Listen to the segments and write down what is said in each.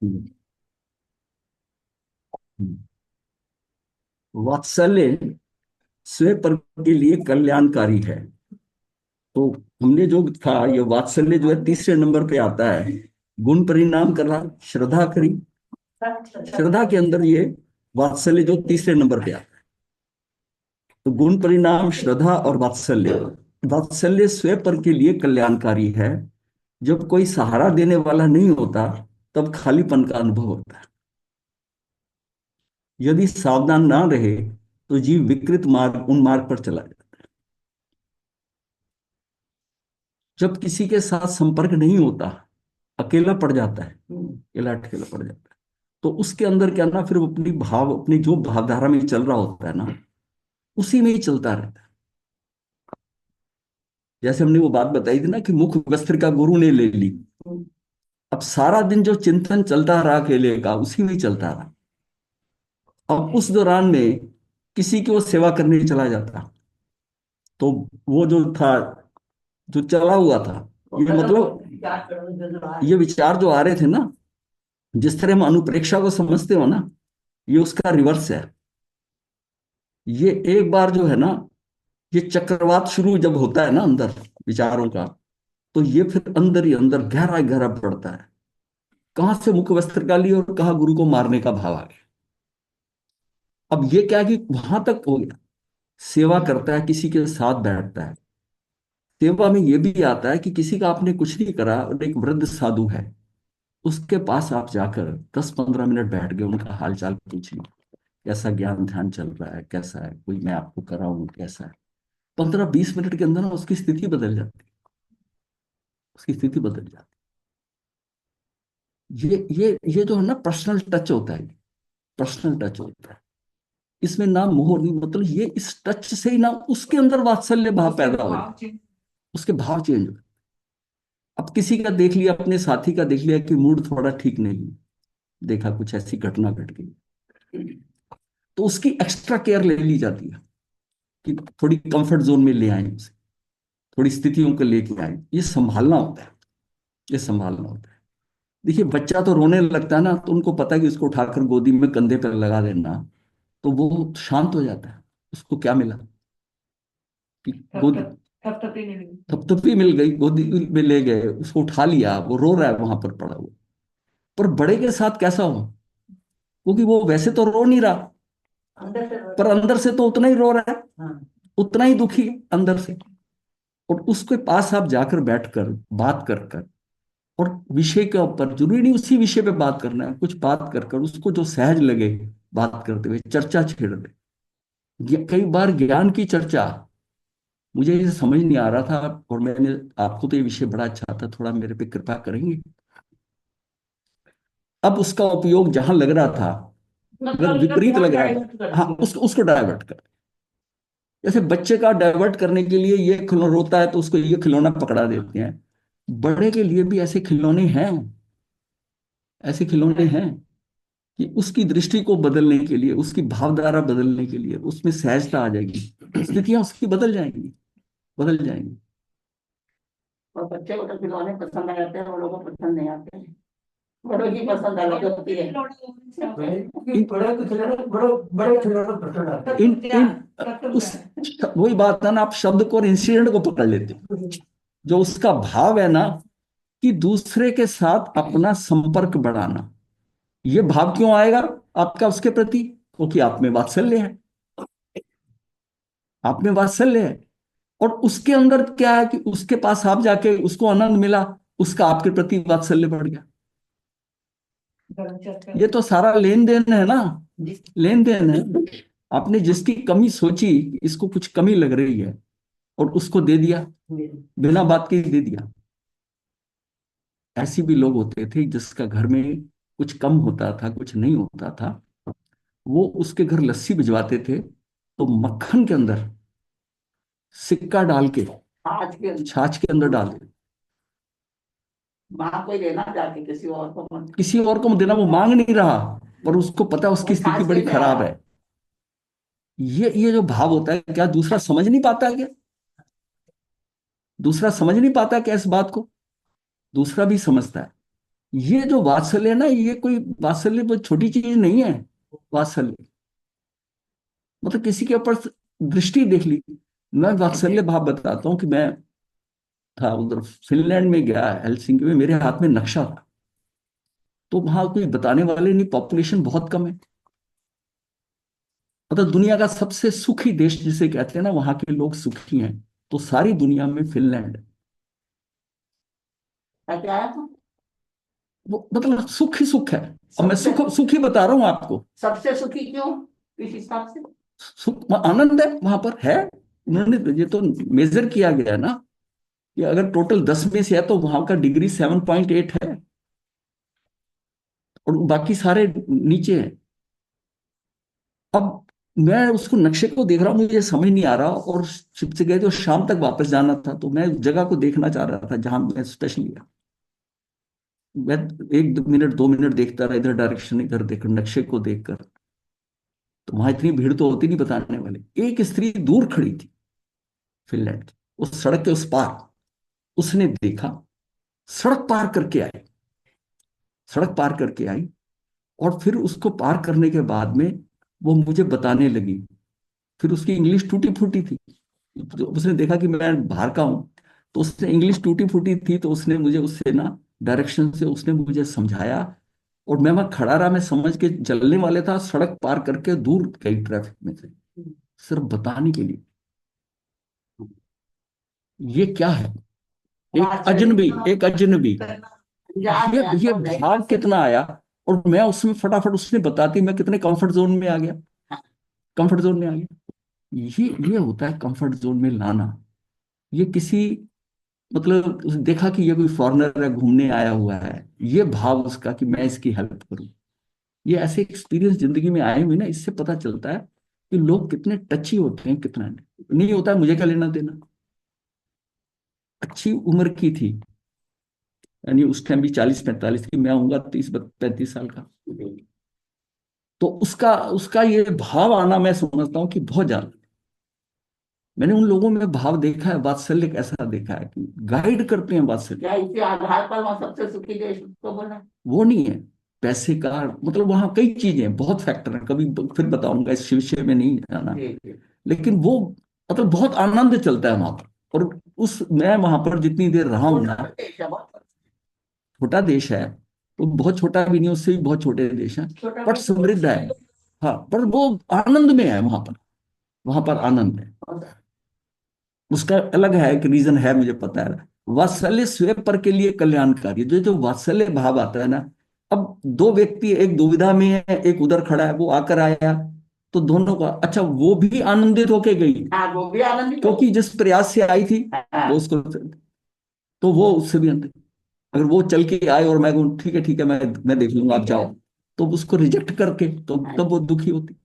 हम्म, हम्म। वात्सल्य स्वयं पर के लिए कल्याणकारी है। तो हमने जो था, ये वात्सल्य जो है तीसरे नंबर पे आता है। गुण परिणाम करा, श्रद्धा करी। श्रद्धा के अंदर ये वात्सल्य जो तीसरे नंबर पे आता है। तो गुण परिणाम, श्रद्धा और वात्सल्य। वात्सल्य स्वयं पर के लिए कल्याणकारी है। जब कोई सहारा देने वाला नहीं होता, तब खालीपन का अनुभव होता है। यदि सावधान ना रहे, तो जीव विकृत मार्ग, उन मार्ग पर चला जाता है। जब किसी के साथ संपर्क नहीं होता, अकेला पड़ जाता है, अकेला अकेला पड़ जाता है, तो उसके अंदर क्या ना, फिर वो अपनी भाव, अपनी जो भावधारा में चल रहा होता है ना, उसी में ही चलता रहता है। जैसे हमने वो बात बताई थी ना कि मुख वस्त्र का गुरु ने ले ली। अब सारा दिन जो चिंतन चलता रहा अकेले का, उसी में ही चलता रहा। अब उस दौरान में किसी की वो सेवा करने चला जाता, तो वो जो था, जो चला हुआ था, ये मतलब ये विचार जो आ रहे थे ना, जिस तरह हम अनुप्रेक्षा को समझते हो ना, ये उसका रिवर्स है। ये एक बार जो है ना, ये चक्रवात शुरू जब होता है ना अंदर विचारों का, तो ये फिर अंदर ही अंदर गहरा गहरा पड़ता है। कहां से मुख वस्त्र का लिया और कहाँ गुरु को मारने का भाव आ गया। अब ये क्या कि वहां तक हो गया। सेवा करता है, किसी के साथ बैठता है। सेवा में ये भी आता है कि किसी का आपने कुछ नहीं करा और एक वृद्ध साधु है, उसके पास आप जाकर 10-15 मिनट बैठ गए, उनका हालचाल पूछ लिया, कैसा ज्ञान ध्यान चल रहा है, कैसा है, कोई मैं आपको कराऊं, कैसा है। 15-20 मिनट के अंदर ना उसकी स्थिति बदल जाती है। उसकी स्थिति बदल जाती है। ये जो है ना, पर्सनल टच होता है। पर्सनल टच होता है। इसमें ना मोह नहीं, मतलब ये इस टच से ही ना उसके अंदर वात्सल्य भाव पैदा हो जाए। उसके भाव चेंज हो। अब किसी का देख लिया, अपने साथी का देख लिया कि मूड थोड़ा ठीक नहीं है, देखा कुछ ऐसी घटना घट गई, तो उसकी एक्स्ट्रा केयर ले ली जाती है कि थोड़ी कंफर्ट जोन में ले आए उसे, थोड़ी स्थितियों को लेके आए। ये संभालना होता है। ये संभालना होता है। देखिए, बच्चा तो रोने लगता है ना, तो उनको पता है कि उसको उठाकर गोदी में कंधे पर लगा देना, तो वो शांत हो जाता है। उसको क्या मिला कि गोदी, थपथपी मिल गई, गोदी में ले गए, उसको उठा लिया, वो रो रहा है वहां पर पड़ा हुआ। पर बड़े के साथ कैसा हो, क्योंकि वो वैसे तो रो नहीं रहा, पर अंदर से तो उतना ही रो रहा है, उतना ही दुखी है अंदर से। और उसके पास आप जाकर बैठकर बात कर कर, और विषय के ऊपर, जरूरी नहीं उसी विषय पे बात करना है, कुछ बात कर कर उसको जो सहज लगे, बात करते हुए चर्चा छेड़ दे। कई बार ज्ञान की चर्चा, मुझे ये समझ नहीं आ रहा था, और मैंने, आपको तो ये विषय बड़ा अच्छा था, थोड़ा मेरे पे कृपा करेंगे। अब उसका उपयोग जहां लग रहा था, अगर विपरीत लग रहा था, हाँ, उसको उसको डाइवर्ट कर। जैसे बच्चे का डाइवर्ट करने के लिए, ये खिलौना रोता है तो उसको ये खिलौना पकड़ा देते हैं। बड़े के लिए भी ऐसे खिलौने हैं, ऐसे खिलौने हैं कि उसकी दृष्टि को बदलने के लिए, उसकी भावधारा बदलने के लिए, उसमें सहजता आ जाएगी, स्थितियां उसकी बदल जाएंगी, बदल जाएंगी। और बच्चे को तो खिलौने पसंद आ जाते हैं, बड़ों को पसंद नहीं आते हैं। बड़ों की पसंद अलग होती है। बड़ों को खिलौने, बड़े खिलौने पसंद आते हैं। इन इन उस वही बात है ना, आप शब्द को और इंसिडेंट को पकड़ लेते हो। जो उसका भाव है ना, कि दूसरे के साथ अपना संपर्क बढ़ाना, ये भाव क्यों आएगा आपका उसके प्रति? क्योंकि आप में वात्सल्य है। आप में वात्सल्य है। और उसके अंदर क्या है कि उसके पास आप जाके उसको आनंद मिला, उसका आपके प्रति वात्सल्य बढ़ गया। ये तो सारा लेन देन है ना, लेन देन है। आपने जिसकी कमी सोची, इसको कुछ कमी लग रही है, और उसको दे दिया, बिना बात के ही दे दिया। ऐसे भी लोग होते थे जिसका घर में कुछ कम होता था, कुछ नहीं होता था, वो उसके घर लस्सी भिजवाते थे, तो मक्खन के अंदर सिक्का डाल के, छाछ के अंदर डाल दे। वहां कोई देना जाके किसी और को मत, किसी और को मत देना, वो मांग नहीं रहा, पर उसको पता है उसकी स्थिति बड़ी खराब है। ये जो भाव होता है, क्या दूसरा समझ नहीं पाता क्या? दूसरा समझ नहीं पाता क्या इस बात को? दूसरा भी समझता है। ये जो वात्सल्य है ना, ये कोई वात्सल्य बहुत छोटी चीज नहीं है। वात्सल्य मतलब किसी के ऊपर दृष्टि देख ली। मैं वात्सल्य भाव बताता हूँ कि मैं था उधर फिनलैंड में गया, हेलसिंकी में, मेरे हाथ में नक्शा था। तो वहां कोई बताने वाले नहीं, पॉपुलेशन बहुत कम है। मतलब दुनिया का सबसे सुखी देश जिसे कहते हैं ना, वहां के लोग सुखी हैं। तो सारी दुनिया में फिनलैंड क्या आया था? वो मतलब सुख ही सुख है। और मैं सबसे सुख ही बता रहा हूँ आपको। सबसे सुखी क्यों, किस हिसाब से? सुख आनंद है वहां पर है। उन्होंने ये तो मेजर किया गया है ना, कि अगर टोटल 10 में से है तो वहां का डिग्री 7.8 है, और बाकी सारे नीचे हैं। अब मैं उसको नक्शे को देख रहा हूँ, मुझे समझ नहीं आ रहा, और शिप से गए तो शाम तक वापस जाना था, तो मैं उस जगह को देखना चाह रहा था जहां मैं स्पेशली। मैं 1 मिनट 2 मिनट देखता रहा, इधर डायरेक्शन इधर देख नक्शे को देखकर। तो वहां इतनी भीड़ तो होती नहीं बताने वाले। एक स्त्री दूर खड़ी थी, फिनलैंड की, उस सड़क के उस पार। उसने देखा, सड़क पार करके आई, सड़क पार करके आई, और फिर उसको पार करने के बाद में वो मुझे बताने लगी। फिर उसकी इंग्लिश टूटी फूटी थी। तो उसने देखा कि मैं बाहर का हूं, तो उसने इंग्लिश टूटी फूटी थी, तो उसने मुझे उससे ना डायरेक्शन से उसने मुझे समझाया। और मैं वहां खड़ा रहा, मैं समझ के चलने वाले था, सड़क पार करके दूर गई ट्रैफिक में से, सिर्फ बताने के लिए। ये क्या है? एक वात्सल्य अजनबी, का एक अजनबी। करना, याद ये है ये आपको है? भाव कितना आया। और मैं उसमें फटाफट उसने बताती, मैं कितने कंफर्ट जोन में आ गया, कंफर्ट जोन में आ गया। ये होता है कंफर्ट जोन में लाना। ये किसी मतलब देखा कि ये कोई फॉरेनर है, घूमने आया हुआ है, ये भाव उसका कि मैं इसकी हेल्प करूं। ये ऐसे एक्सपीरियंस जिंदगी में आए हुए ना, इससे पता चलता है कि लोग कितने टची होते हैं, कितना नहीं। नहीं होता है, मुझे क्या लेना देना। अच्छी उम्र की थी, यानी उस टाइम भी 40-45 की, मैं आऊंगा 30-35 साल का। तो उसका उसका ये भाव आना, मैं समझता हूँ कि बहुत ज्यादा। मैंने उन लोगों में भाव देखा है, वात्सल्य कैसा देखा है कि गाइड करते हैं वात्सल्य। क्या इसी आधार पर वहाँ सबसे सुखी देश को बोला? वो नहीं है पैसे का, मतलब वहां कई चीजें, बहुत फैक्टर हैं, कभी फिर बताऊंगा, इस विषय में नहीं जाना। जी जी। लेकिन वो मतलब बहुत आनंद चलता है वहां पर। और उस मैं वहां पर जितनी देर रहा हूं छोटा ना, देश है बहुत। छोटा देश है, तो बहुत छोटा भी नहीं, उससे भी बहुत छोटे देश हैं, छोटा बट भी तो समृद्ध है। हाँ, पर वो आनंद में है वहां पर, वहां पर आनंद है। उसका अलग है, एक रीजन है, मुझे पता है। वात्सल्य स्वयं पर के लिए कल्याणकारी, जो जो वात्सल्य भाव आता है ना। अब दो व्यक्ति एक दुविधा में है, एक उधर खड़ा है, वो आकर आया, तो दोनों का अच्छा, वो भी आनंदित होके गई, हाँ, वो भी आनंदित हो। क्योंकि जिस प्रयास से आई थी वो हाँ। उसको, तो वो उससे भी आनंदित। अगर वो चल के आए और मैं कहूं ठीक है मैं देख लूंगा, आप ठीक है। जाओ, तो उसको रिजेक्ट करके, तो हाँ। तब वो दुखी होती।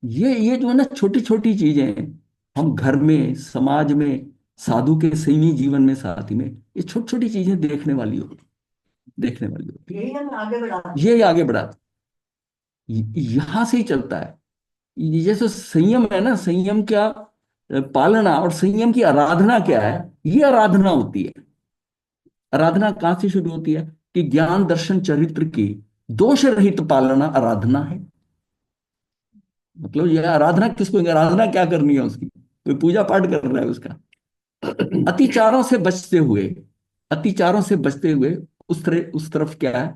ये जो है ना, छोटी छोटी चीजें हैं, हम घर में, समाज में, साधु के संयमी जीवन में, साथी में, ये छोटी छोटी चीजें देखने वाली होती, देखने वाली होती। यही हमें आगे बढ़ाती ये है। आगे बढ़ा, यहां से ही चलता है। ये जैसे संयम है ना, संयम क्या पालना, और संयम की आराधना क्या है, ये आराधना होती है। आराधना कहाँ से शुरू होती है? कि ज्ञान दर्शन चरित्र की दोष रहित पालना आराधना है। मतलब ये आराधना किसको, आराधना क्या करनी है उसकी, कोई पूजा पाठ कर रहा है उसका। अतिचारों से बचते हुए, अतिचारों से बचते हुए, उस तरफ क्या है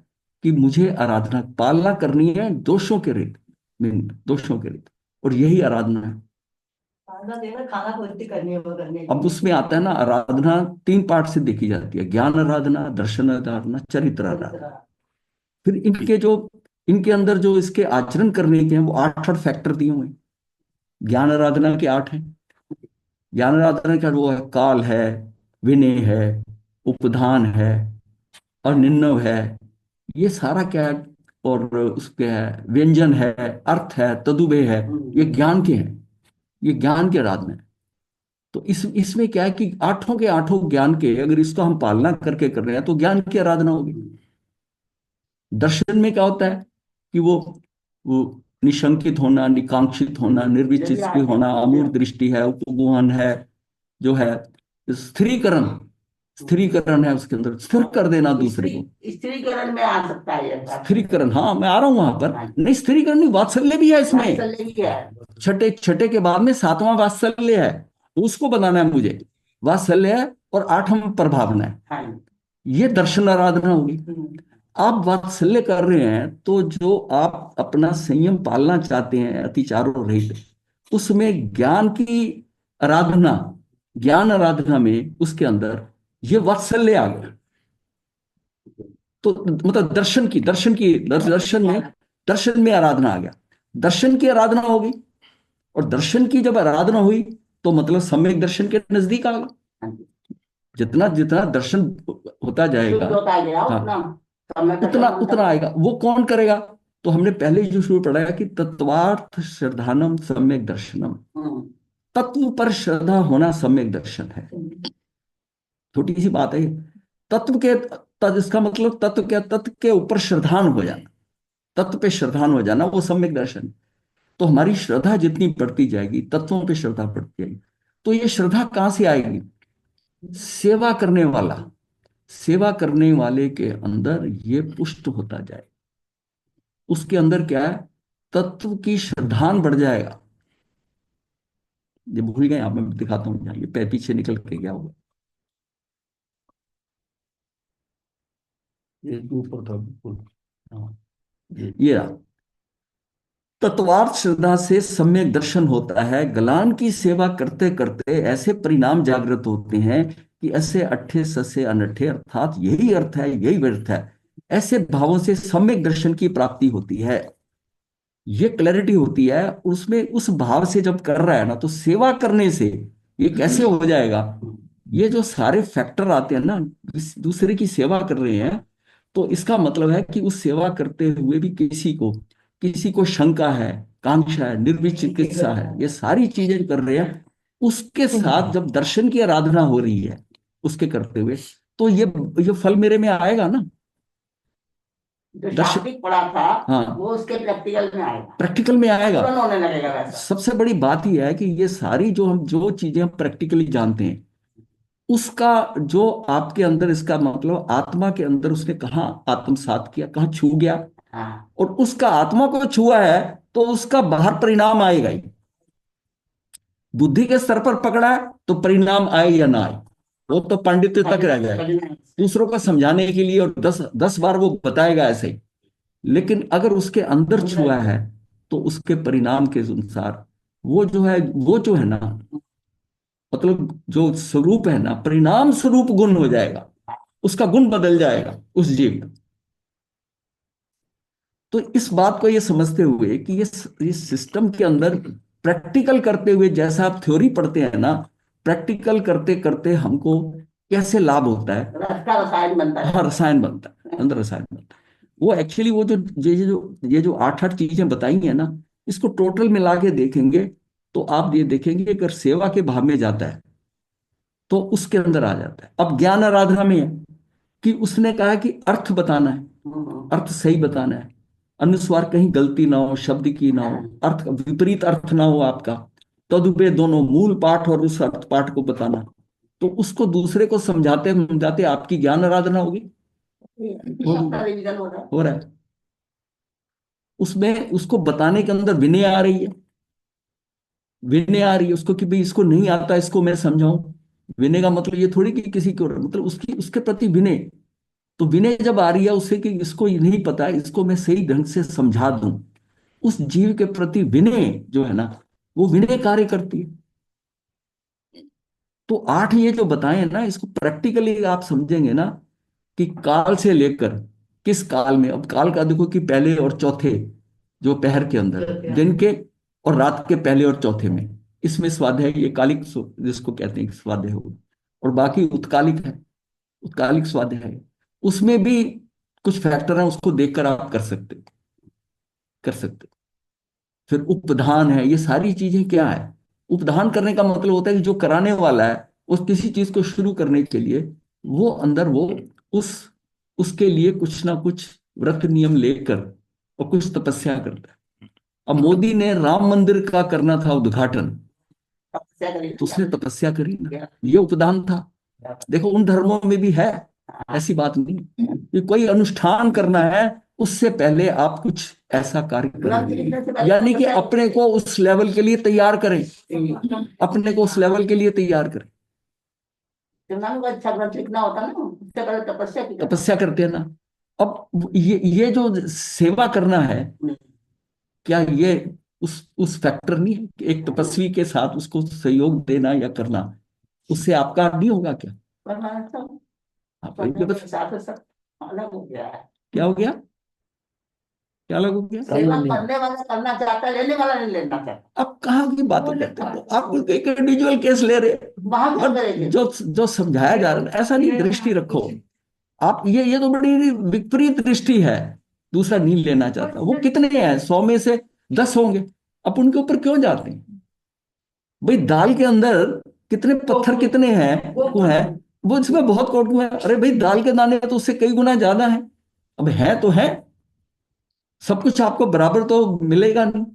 कि मुझे आराधना पालना करनी है, दोषों के रहित, दोषों के रहित, और यही आराधना है। खाना देना, खाना पूर्ति करनी है वो करने अब की। उसमें आता है ना, आराधना 3 पार्ट से देखी जाती है: ज्ञान आराधना, दर्शन आराधना, चरित्र आराधना। फिर इनके अंदर जो इसके आचरण करने के हैं, वो 8-8 फैक्टर दिए हुए हैं। ज्ञान आराधना के 8 हैं। ज्ञान आराधना का वो है, काल है, विनय है, उपधान है, और निन्नव है, ये सारा क्या है। और उसके है व्यंजन है, अर्थ है, तदुबे है, ये ज्ञान के हैं, ये ज्ञान के आराधना है। तो इसमें क्या है कि आठों के आठों ज्ञान के, अगर इसको हम पालना करके कर रहे हैं, तो ज्ञान की आराधना होगी। दर्शन में क्या होता है कि वो निशंकित होना, निकांक्षित होना, ये भी निर्विचित आगे होना, बढ़ते अमूर्त हैं। दृष्टि है, उपगोहन है, जो है स्थिरीकरण, स्थिरीकरण है उसके अंदर, स्थिर कर देना दूसरे को। स्त्रीकरण में आ सकता है ये बात। स्थिरीकरण, हाँ मैं आ रहा हूं वहां पर। नहीं, स्थिरीकरण नहीं, वात्सल्य भी है इसमें। वात्सल्य भी है। छठे छठे के बाद में सातवां वात्सल्य है, तो उसको बनाना है मुझे। वात्सल्य है और आठवां प्रभावना है, हाँ। ये दर्शन आराधना होगी। आप वात्सल्य कर रहे हैं तो जो आप अपना संयम पालना चाहते हैं अतिचारों रहित, उसमें ज्ञान की आराधना, ज्ञान आराधना में उसके अंदर ये वात्सल्य आ गया। तो मतलब दर्शन में आराधना आ गया, दर्शन की आराधना होगी। और दर्शन की जब आराधना हुई तो मतलब सम्यक दर्शन के नजदीक आ गया। जितना जितना दर्शन होता जाएगा, शुद्ध होता गया हाँ, उतना समय का उतना संबंध उतना है। आएगा। वो कौन करेगा? तो हमने पहले ही जो शुरू पढ़ा है कि तत्वार्थ श्रद्धानम सम्यक दर्शनम, तत्व पर श्रद्धा होना सम्यक दर्शन है। छोटी सी बात है ये। तत्व के इसका मतलब तत्व के ऊपर श्रद्धान हो जाना, तत्व पे श्रद्धान हो जाना, वो सम्यक दर्शन। तो हमारी श्रद्धा जितनी बढ़ती जाएगी, तत्वों पे श्रद्धा बढ़ती जाएगी। तो ये श्रद्धा कहां से आएगी? सेवा करने वाला, सेवा करने वाले के अंदर ये पुष्ट होता जाए। उसके अंदर क्या है? तत्व की श्रद्धान बढ़ जाएगा। ये भूल गए आप, मैं दिखाता हूं, ये पैर पीछे निकल के क्या होगा। ये ऊपर था बिल्कुल, हाँ, ये रहा। तत्वार्थ श्रद्धा से सम्यक दर्शन होता है। गलान की सेवा करते करते ऐसे परिणाम जागृत होते हैं कि ऐसे अट्ठे ससे अनट्ठे, अर्थात यही अर्थ है, यही व्यर्थ है, ऐसे भावों से सम्यक दर्शन की प्राप्ति होती है। ये क्लैरिटी होती है उसमें। उस भाव से जब कर रहा है ना, तो सेवा करने से ये कैसे हो जाएगा? ये जो सारे फैक्टर आते हैं ना, दूसरे की सेवा कर रहे हैं, तो इसका मतलब है कि उस सेवा करते हुए भी किसी को शंका है, कांक्षा है, निर्विचिकित्सा है, ये सारी चीजें कर रहे हैं। उसके साथ जब दर्शन की आराधना हो रही है उसके करते हुए, तो ये फल मेरे में आएगा ना। जो दर्शन, शाब्दिक पढ़ा था हाँ, वो उसके प्रैक्टिकल में आएगा, प्रैक्टिकल में आएगा। तुरंत होने लगेगा वैसा। सबसे बड़ी बात यह है कि ये सारी जो चीजें हम प्रैक्टिकली जानते हैं, उसका जो आपके अंदर, इसका मतलब आत्मा के अंदर उसने कहाँ आत्मसात किया, कहाँ छू गया, हाँ। और उसका आत्मा को छुआ है, तो उसका बाहर परिणाम आएगा ही। बुद्धि के स्तर पर पकड़ा है तो परिणाम आए या ना आए, वो तो पांडित्य तक रह जाए, दूसरों को समझाने के लिए, और 10 10 बार वो बताएगा ऐसे ही। लेकिन अगर उसके अंदर छुआ है तो उसके परिणाम के अनुसार वो जो है ना, मतलब जो स्वरूप है ना, परिणाम स्वरूप गुण हो जाएगा, उसका गुण बदल जाएगा उस जीव का। तो इस बात को ये समझते हुए कि ये सिस्टम के अंदर प्रैक्टिकल करते हुए, जैसा आप थ्योरी पढ़ते हैं ना, प्रैक्टिकल करते करते हमको कैसे लाभ होता है। रस का रसायन बनता है। हाँ, रसायन बनता है, अंदर रसायन बनता है। वो एक्चुअली वो जो ये जो 8 8 चीजें बताई हैं ना, इसको टोटल मिला के देखेंगे तो आप ये देखेंगे, अगर सेवा के भाव में जाता है तो उसके अंदर आ जाता है। अब ज्ञान आराधना में है कि उसने कहा कि अर्थ बताना है, अर्थ सही बताना है, अनुस्वार कहीं गलती ना हो, शब्द की ना हो, अर्थ का विपरीत अर्थ ना हो आपका। तदुपे दोनों मूल पाठ और उस अर्थ पाठ को बताना, तो उसको दूसरे को समझाते समझाते आपकी ज्ञान आराधना होगी। सबका रिवीजन हो रहा है। हो रहा है। उसमें उसको बताने के अंदर विनय आ रही है, विनय आ रही है उसको कि भाई इसको नहीं आता, इसको मैं समझाऊं। विनय का मतलब ये थोड़ी कि किसी को, मतलब उसके प्रति विनय। तो विनय जब आ रही है उससे कि इसको ये नहीं पता, इसको मैं सही ढंग से समझा दूं, उस जीव के प्रति विनय जो है ना, वो विनय कार्य करती है। तो 8 ये जो बताए हैं ना, इसको प्रैक्टिकली आप समझेंगे ना, कि काल से लेकर किस काल में, अब काल का देखो कि पहले और चौथे, जो पहर के अंदर, दिन के और रात के पहले और चौथे में, इसमें स्वाध्याय, ये कालिक जिसको कहते हैं स्वाध्याय हो, और बाकी उत्कालिक है, उत्कालिक स्वाध्याय है। उसमें भी कुछ फैक्टर है, उसको देखकर आप कर सकते। फिर उपधान है, ये सारी चीजें क्या है? उपधान करने का मतलब होता है कि जो कराने वाला है, उस किसी चीज को शुरू करने के लिए, वो अंदर वो उस उसके लिए कुछ ना कुछ व्रत नियम लेकर और कुछ तपस्या करता है। अब मोदी ने राम मंदिर का करना था उद्घाटन, तपस्या करी तो थी उसने तपस्या करी ना, ये उपदान था। देखो उन धर्मों में भी है, ऐसी बात नहीं कि कोई अनुष्ठान करना है उससे पहले आप कुछ ऐसा कार्य करें, यानी कि अपने को उस लेवल के लिए तैयार करें, अपने को उस लेवल के लिए तैयार करें। चंदन को अच्छा ग्रंथ लिखना होता ना, उससे पहले तपस्या की करता। तपस्या करते हैं ना। अब ये जो सेवा करना है, क्या ये उस फैक्टर नहीं है कि एक तपस्वी के साथ उसको सहयोग देना या करना, उससे आपका नहीं होगा क्या? वरना सब आप एक पढ़ने के बस हिसाब से सब अलग हो गया है। क्या हो गया, क्या अलग हो गया? सेवा करने वाला करना चाहता है, लेने वाला नहीं लेना चाहता। आप कहाँ की बात करते हो? आप एक इंडिविजुअल केस ले रहे हैं। वहां क्यों और करेंगे? जो जो समझाया जा रहा है ऐसा नहीं, दृष्टि रखो आप। ये तो बड़ी विपरीत दृष्टि है। दूसरा नहीं लेना चाहता, वो कितने हैं, 100 में से 10 होंगे, अब उनके ऊपर क्यों जाते हैं? भाई दाल के अंदर कितने पत्थर कितने हैं वो है, वो इसमें बहुत कोटू है। अरे भाई दाल के दाने तो उससे कई गुना ज्यादा है। अब है तो है, सब कुछ आपको बराबर तो मिलेगा नहीं।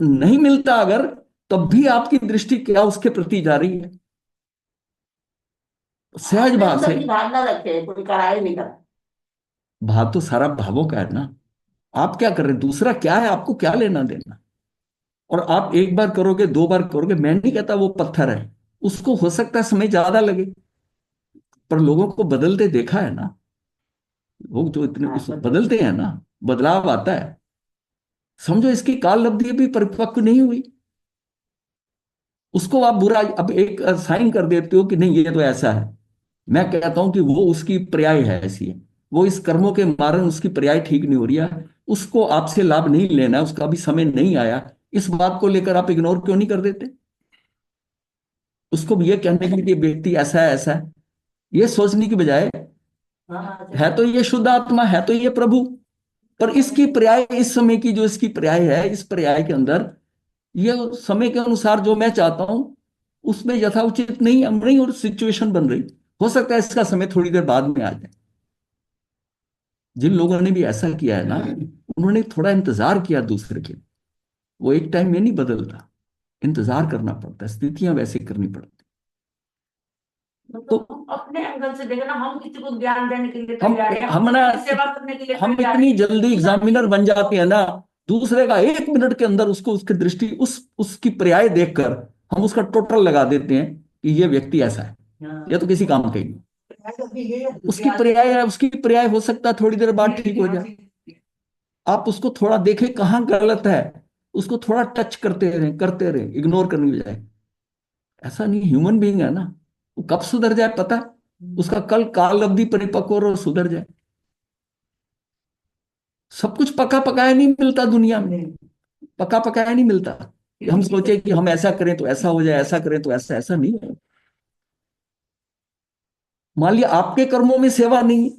नहीं मिलता अगर, तब भी आपकी दृष्टि क्या उसके प्रति जा रही है? सहज अपने भाव अंदर से। की भावना रखे, कोई कराए नहीं करा। भाव तो सारा भावों का है ना। आप क्या कर रहे हैं, दूसरा क्या है, आपको क्या लेना देना? और आप एक बार करोगे, 2 बार करोगे, मैं नहीं कहता वो पत्थर है, उसको हो सकता है समय ज्यादा लगे, पर लोगों को बदलते देखा है ना। लोग जो इतने हाँ, बदलते हैं ना, बदलाव आता है। समझो इसकी काल अवधि अभी परिपक्व नहीं हुई, उसको आप बुरा अब एक साइन कर देते हो कि नहीं ये तो ऐसा है। मैं कहता हूं कि वो उसकी पर्याय है, ऐसी है वो, इस कर्मों के कारण उसकी पर्याय ठीक नहीं हो रही है, उसको आपसे लाभ नहीं लेना है, उसका अभी समय नहीं आया। इस बात को लेकर आप इग्नोर क्यों नहीं कर देते? उसको भी ये कहने के लिए कि व्यक्ति ऐसा है ऐसा है, ये सोचने की बजाय हाँ, है तो ये शुद्ध आत्मा, है तो ये प्रभु, पर इसकी पर्याय, इस समय की जो इसकी पर्याय है, इस पर्याय के अंदर ये समय के अनुसार जो मैं चाहता हूं उसमें यथाउचित नहीं, अब नहीं और सिचुएशन बन रही, हो सकता है इसका समय थोड़ी देर बाद में आ जाए। जिन लोगों ने भी ऐसा किया है ना, उन्होंने थोड़ा इंतजार किया दूसरे के, वो एक टाइम में नहीं बदलता, इंतजार करना पड़ता है, स्थितियां वैसे करनी पड़ती। तो हम अपने एंगल से देखें ना, हम किसी को ज्ञान देने के लिए हम तैयार है, हम ना हम सेवा करने के लिए हम तैयार इतनी है। जल्दी एग्जामिनर बन जाते हैं ना, दूसरे का 1 मिनट के अंदर उसको उसकी दृष्टि उसकी पर्याय देखकर हम उसका टोटल लगा देते हैं कि ये व्यक्ति ऐसा है, या तो किसी काम का ही नहीं। उसकी पर्याय है, उसकी पर्याय हो सकता है थोड़ी देर बाद ठीक हो जाए। आप उसको थोड़ा देखें कहाँ गलत है, उसको थोड़ा टच करते रहे, इग्नोर करने की बजाय। ऐसा नहीं, ह्यूमन बीइंग है ना, वो कब सुधर जाए पता है? उसका कल काल अवधि परिपक्व हो और सुधर जाए। सब कुछ पका पकाया नहीं मिलता दुनिया में, पका पकाया नहीं मिलता कि हम सोचे कि हम ऐसा करें तो ऐसा हो जाए, ऐसा करें तो ऐसा, ऐसा नहीं है। मान लिया आपके कर्मों में सेवा नहीं,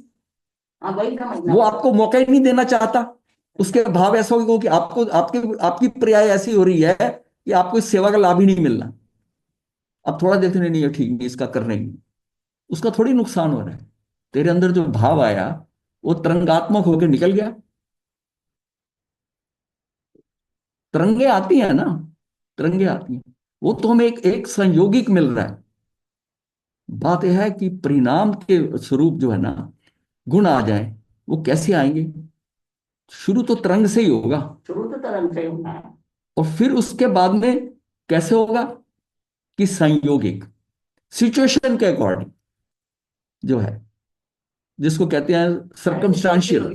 हाँ, वही समझना वो पड़ेगा। आपको मौका ही नहीं देना चाहता, उसके भाव ऐसा होगा कि आपको आपके आपकी पर्याय ऐसी हो रही है कि आपको इस सेवा का लाभ ही नहीं मिलना। अब थोड़ा देखने नहीं है, ठीक नहीं इसका करने की, उसका थोड़ी नुकसान हो रहा है। तेरे अंदर जो भाव आया वो तरंगात्मक होकर निकल गया। तरंगे आती हैं ना, तरंगे आती हैं, वो तो हमें एक एक संयोगिक मिल रहा है। बात यह है कि परिणाम के स्वरूप जो है ना, गुण आ जाए, वो कैसे आएंगे? शुरू तो तरंग से ही होगा, शुरू तो तरंग से होना है। और फिर उसके बाद में कैसे होगा कि संयोगिक, सिचुएशन के अकॉर्डिंग जो है, जिसको कहते हैं सरकमस्टांशियल।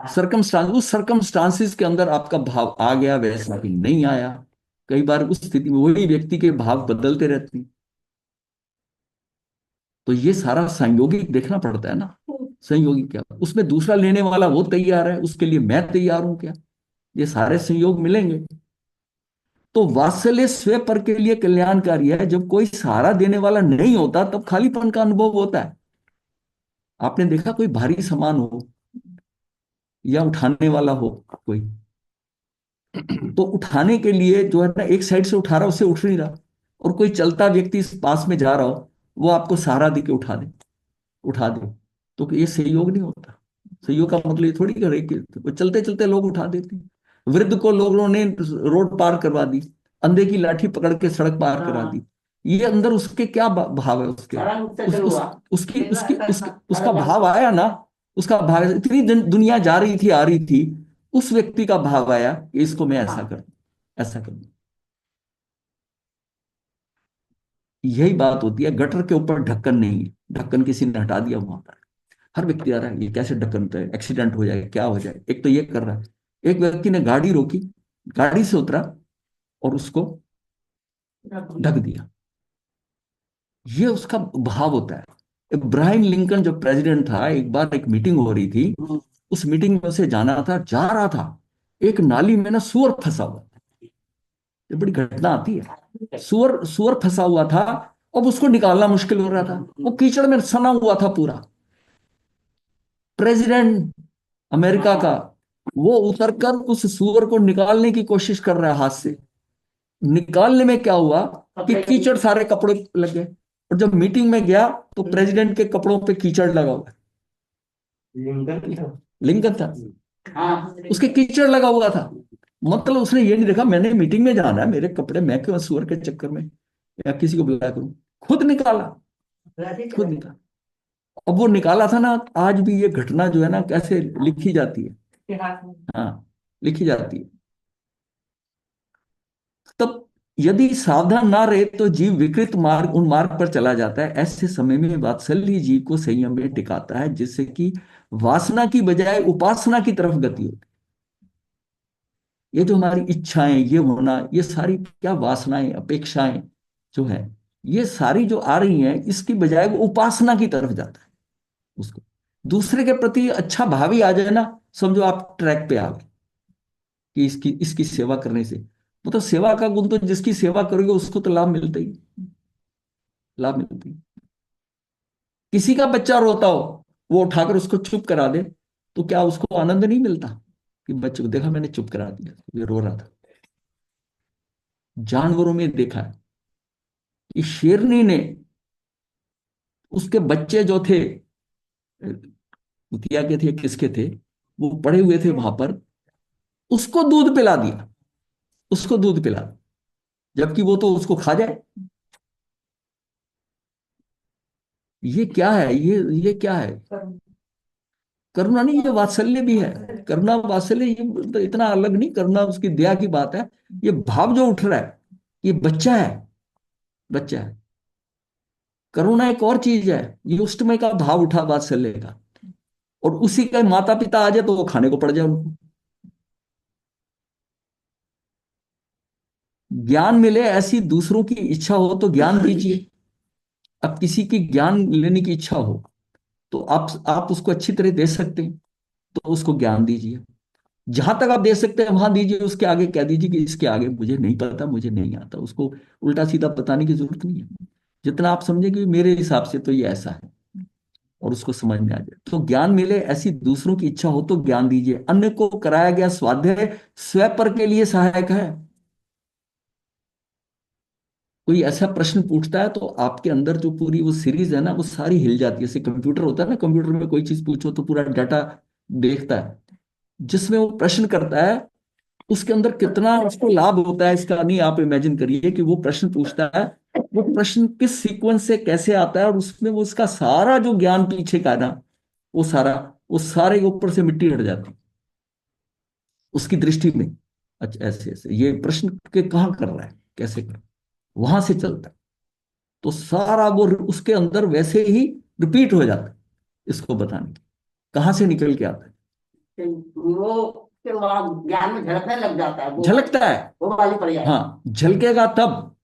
सरकमस्टांस, उस सरकमस्टांसिस के अंदर आपका भाव आ गया, वैसा भी नहीं आया। कई बार उस स्थिति में वही व्यक्ति के भाव बदलते रहते हैं। तो ये सारा संयोगिक देखना पड़ता है ना। संयोगिक क्या, उसमें दूसरा लेने वाला वो तैयार है, उसके लिए मैं तैयार हूं क्या? ये सारे संयोग मिलेंगे। तो वात्सल्य स्वयं पर के लिए कल्याणकारी है। जब कोई सहारा देने वाला नहीं होता तब खालीपन का अनुभव होता है। आपने देखा कोई भारी सामान हो या उठाने वाला हो कोई, तो उठाने के लिए जो है ना, एक साइड से उठा रहा उससे उठ नहीं रहा, और कोई चलता व्यक्ति इस पास में जा रहा हो, वो आपको सहारा दे के उठा दे, तो ये सहयोग नहीं होता। सहयोग का मतलब ये थोड़ी करे कि वो चलते चलते लोग उठा देते हैं। वृद्ध को लोगों ने रोड पार करवा दी, अंधे की लाठी पकड़ के सड़क पार करा दी, ये अंदर उसके क्या भाव है, उसके सारा मुझसे उस, शुरू उस, हुआ। उसकी उसकी उस, सारा उसका ज्ञान भाव आया ना। उसका भाव, इतनी दुनिया जा रही थी, आ रही थी, उस व्यक्ति का भाव आया कि इसको मैं ऐसा हाँ। करूं, ऐसा करूं। यही बात होती है, गटर के ऊपर ढक्कन नहीं है, ढक्कन किसी ने हटा दिया वहां पर। हर व्यक्ति आ रहा है, ये कैसे ढक्कन पे, एक्सीडेंट हो जाए, क्या हो जाए, एक तो ये कर रहा है। एक व्यक्ति ने गाड़ी रोकी, गाड़ी से उतरा और उसको ढक दिया। ये उसका भाव होता है। इब्राहिम लिंकन जो प्रेसिडेंट था, एक बार एक मीटिंग हो रही थी, उस मीटिंग में उसे जाना था, जा रहा था, एक नाली में ना सुअर फंसा हुआ। ये बड़ी घटना आती है, सुअर सुअर फंसा हुआ था। अब उसको निकालना मुश्किल हो रहा था, वो कीचड़ में सना हुआ था पूरा। प्रेसिडेंट अमेरिका का, वो उतरकर उस सुअर को निकालने की कोशिश कर रहा है हाथ से। निकालने में क्या हुआ कि कीचड़ सारे कपड़े लग गए। और जब मीटिंग में गया तो प्रेसिडेंट के कपड़ों पे कीचड़ लगा हुआ है। लिंकन था, हाँ। उसके कीचड़ लगा हुआ था। मतलब उसने ये नहीं देखा मैंने मीटिंग में जाना है, मेरे कपड़े मैं क्यों सुअर के चक्कर में या किसी को बुलाया करूं। खुद निकाला, खुद निकाला। अब वो निकाला था ना, आज भी ये घटना जो है ना कैसे लिखी जाती है। हाँ, लिखी जाती है। तब यदि सावधान ना रहे तो जीव विकृत मार्ग, उन मार्ग पर चला जाता है। ऐसे समय में वात्सल्य जीव को संयम में टिकाता है, जिससे कि वासना की बजाय उपासना की तरफ गति होती है। ये जो हमारी इच्छाएं, ये होना, ये सारी क्या वासनाएं, अपेक्षाएं जो है, ये सारी जो आ रही हैं, इसकी बजाय वो उपासना की तरफ जाता है। उसको दूसरे के प्रति अच्छा भाव ही आ जाए ना, समझो आप ट्रैक पे आ गए कि इसकी इसकी सेवा करने से, मतलब सेवा का गुण तो जिसकी सेवा करोगे उसको तो लाभ मिलता ही, लाभ मिलता ही। किसी का बच्चा रोता हो, वो उठाकर उसको चुप करा दे, तो क्या उसको आनंद नहीं मिलता कि बच्चे को देखा मैंने चुप करा दिया, ये रो रहा था। जानवरों में देखा है कि शेरनी ने उसके बच्चे जो थे, कुतिया के थे किसके थे, वो पड़े हुए थे वहां पर, उसको दूध पिला दिया, उसको दूध पिला दिया, जबकि वो तो उसको खा जाए। ये क्या है, ये क्या है। करुणा नहीं, ये वात्सल्य भी है। करुणा वात्सल्य ये तो इतना अलग नहीं, करुणा उसकी दया की बात है। ये भाव जो उठ रहा है, ये बच्चा है, बच्चा है। करुणा एक और चीज है, ये उष्टमय का भाव उठा वात्सल्य का। और उसी का माता पिता आ जाए तो वो खाने को पड़ जाए उनको। ज्ञान मिले ऐसी दूसरों की इच्छा हो तो ज्ञान दीजिए। अब किसी की ज्ञान लेने की इच्छा हो तो आप उसको अच्छी तरह दे सकते हैं, तो उसको ज्ञान दीजिए। जहां तक आप दे सकते हैं वहां दीजिए, उसके आगे कह दीजिए कि इसके आगे मुझे नहीं पता, मुझे नहीं आता। उसको उल्टा सीधा बताने की जरूरत नहीं है। जितना आप समझे कि मेरे हिसाब से तो ये ऐसा है, और उसको समझ में आ जाए। तो ज्ञान मिले ऐसी दूसरों की इच्छा हो तो ज्ञान दीजिए। अन्य को कराया गया स्वाध्याय स्वपर के लिए सहायक है। कोई ऐसा प्रश्न पूछता है तो आपके अंदर जो पूरी वो सीरीज है ना, वो सारी हिल जाती है। जैसे कंप्यूटर होता है ना, कंप्यूटर में कोई चीज पूछो तो पूरा डाटा देखता है। जिसमें वो प्रश्न करता है, उसके अंदर कितना उसको लाभ होता है इसका नहीं आप इमेजिन करिए। कि वो प्रश्न पूछता है, वो प्रश्न किस सीक्वेंस से कैसे आता है, और उसमें वो उसका सारा जो ज्ञान पीछे का है ना, वो सारा, वो सारे ऊपर से मिट्टी हट जाती है उसकी दृष्टि में। अच्छा ऐसे ऐसे ये प्रश्न के कहाँ कर रहा है, कैसे कर रहा है, वहां से चलता है। तो सारा वो उसके अंदर वैसे ही रिपीट हो जाता है, इसको बताने की कहाँ से निकल के आता है। वो फिर वहाँ ज्ञान में झलकने लग जाता है झलकता है। वो वाली पड़ जाएगी। हाँ, झलकेगा तब।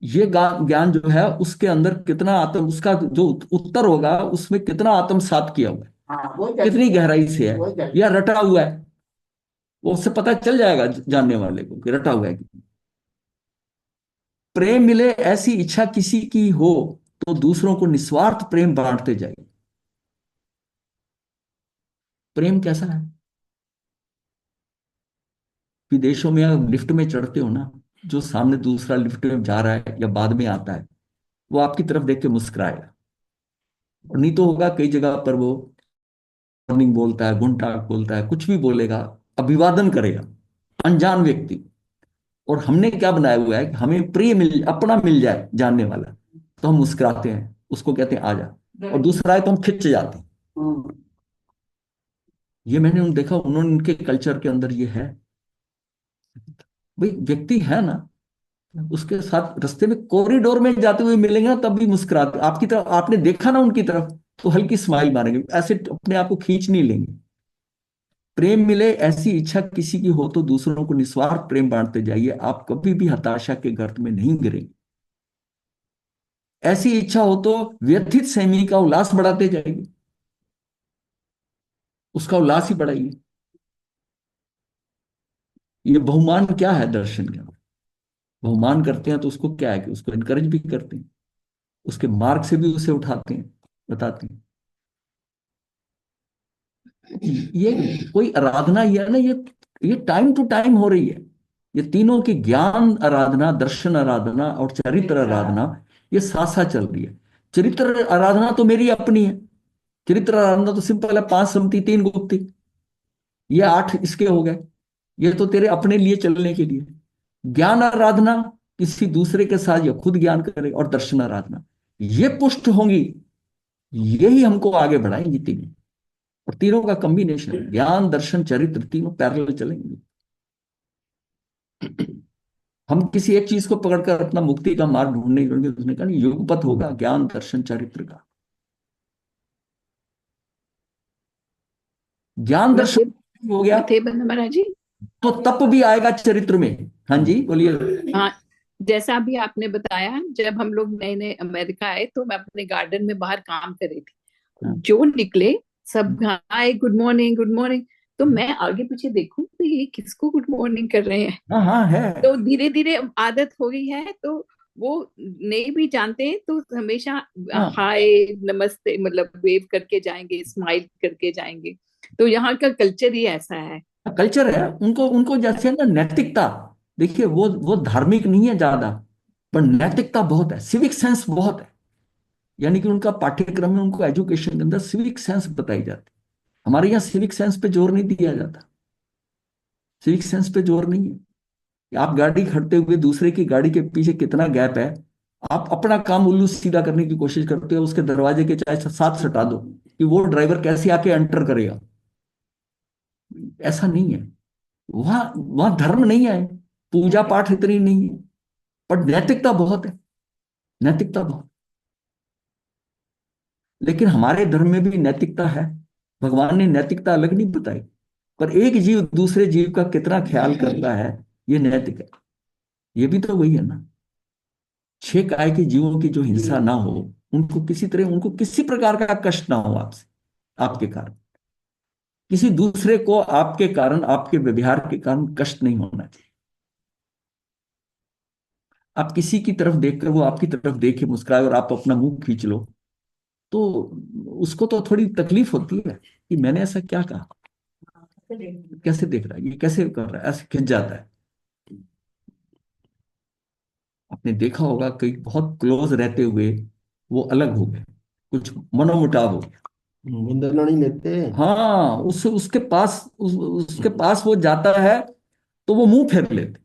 ये ज्ञान जो है उसके अंदर कितना आत्म, उसका जो उत्तर होगा उसमें कितना आत्मसात किया हुआ है, हाँ वो कितनी गहराई से है, वो जल। या रटा हुआ है। वो उससे पता चल जाएगा जानने वाले को कि रटा हुआ है कि। प्रेम मिले ऐसी इच्छा किसी की हो तो दूसरों को निस्वार्थ प्रेम बांटते जाइए। प्रेम कैसा है। विदेशों में आप लिफ्ट में चढ़ते हो ना, जो सामने दूसरा लिफ्ट में जा रहा है या बाद में आता है, वो आपकी तरफ देख के मुस्कुराएगा। और नहीं तो होगा कई जगह पर वो मॉर्निंग बोलता है, गुड टाक बोलता है, कुछ भी बोलेगा, अभिवादन करेगा अनजान व्यक्ति। और हमने क्या बनाया हुआ है कि हमें प्रिय मिल, अपना मिल जाए जानने वाला, तो हम मुस्कुराते हैं, उसको कहते हैं आ जा, और दूसरा है तो हम खिंच जाते हैं। हम्म। ये मैंने देखा, उन्होंने उनके कल्चर के अंदर ये है। भाई व्यक्ति है ना, उसके साथ रास्ते में कॉरिडोर में जाते हुए मिलेंगे ना, तब भी मुस्कुराते, आपकी तरफ आपने देखा ना उनकी तरफ, तो हल्की स्माइल मारेंगे, ऐसे अपने आप को खींच नहीं लेंगे। प्रेम मिले ऐसी इच्छा किसी की हो तो दूसरों को निस्वार्थ प्रेम बांटते जाइए, आप कभी भी हताशा के गर्त में नहीं गिरेंगे। ऐसी इच्छा हो तो व्यथित सहमी का उल्लास बढ़ाते जाइए, उसका उल्लास ही बढ़ाइए। ये बहुमान क्या है दर्शन के अंदर? बहुमान करते हैं तो उसको क्या है कि उसको इनकरेज भी करते हैं, उसके मार्ग से भी उसे उठाते हैं, बताते हैं। ये कोई आराधना ये है ना, ये टाइम टू टाइम हो रही है। ये तीनों की ज्ञान आराधना, दर्शन आराधना और चरित्र आराधना, ये साथ साथ चल रही है। चरित्र आराधना तो मेरी अपनी है। चरित्र आराधना तो सिंपल है, 5 समती 3 गुप्ती, ये 8 इसके हो गए, ये तो तेरे अपने लिए चलने के लिए। ज्ञान आराधना किसी दूसरे के साथ या खुद ज्ञान करे, और दर्शन आराधना ये पुष्ट होंगी, यही हमको आगे बढ़ाएंगी तीनों। और तीनों का कॉम्बिनेशन, ज्ञान दर्शन चरित्र, तीनों पैरेलल चलेंगे। हम किसी एक चीज को पकड़कर अपना मुक्ति का मार्ग ढूंढ नहीं ढूंढेंगे, उसने कहा नहीं, युगपथ होगा ज्ञान दर्शन चरित्र का। ज्ञान मैं थे दर्शन हो गया मैं थे बंद महाराज जी। तो तप भी आएगा चरित्र में। हाँ जी बोलिए। हाँ, जैसा अभी आपने बताया, जब हम लोग नए नए अमेरिका आए तो मैं अपने गार्डन में बाहर काम कर रही थी, हाँ जो निकले सब hi good morning good morning. तो मैं आगे पीछे देखूं तो ये किसको गुड मॉर्निंग कर रहे हैं। हाँ हाँ है। तो धीरे धीरे आदत हो गई है, तो वो नहीं भी जानते हैं तो हमेशा हाँ हाय नमस्ते मतलब वेव करके जाएंगे, स्माइल करके जाएंगे। तो यहाँ का कल्चर ही ऐसा है। कल्चर है उनको, उनको जैसे ना नैतिकता, देखिए वो धार्मिक नहीं है ज्यादा, पर नैतिकता बहुत है, सिविक सेंस बहुत है। यानी कि उनका पाठ्यक्रम में, उनको एजुकेशन के अंदर सिविक सेंस बताई जाती है। हमारे यहाँ सिविक सेंस पे जोर नहीं दिया जाता। सिविक सेंस पे जोर नहीं है कि आप गाड़ी खड़ते हुए दूसरे की गाड़ी के पीछे कितना गैप है, आप अपना काम उल्लू सीधा करने की कोशिश करते हो, उसके दरवाजे के चाहे साथ सटा दो कि वो ड्राइवर कैसे आके एंटर करेगा। ऐसा नहीं है। वहां वहां धर्म नहीं है, पूजा पाठ इतनी नहीं है, पर नैतिकता बहुत है। नैतिकता बहुत। लेकिन हमारे धर्म में भी नैतिकता है। भगवान ने नैतिकता अलग नहीं बताई, पर एक जीव दूसरे जीव का कितना ख्याल करता है, ये नैतिक है। ये भी तो वही है ना, 6 काय के जीवों की जो हिंसा ना हो, उनको किसी तरह, उनको किसी प्रकार का कष्ट ना हो आपसे, आपके कारण, किसी दूसरे को आपके कारण, आपके व्यवहार के कारण कष्ट नहीं होना चाहिए। आप किसी की तरफ देखकर वो आपकी तरफ देखे मुस्कुराए और आप अपना मुंह खींच लो, तो उसको तो थोड़ी तकलीफ होती है कि मैंने ऐसा क्या कहा, कैसे देख रहा है, ये कैसे कर रहा है, ऐसे खिंच जाता है। आपने देखा होगा कई बहुत क्लोज रहते हुए वो अलग हो गए, कुछ मनोमुटाव हो गया। बंदर नहीं लेते। हाँ, उसके पास उसके पास वो जाता है तो वो मुंह फेर लेते।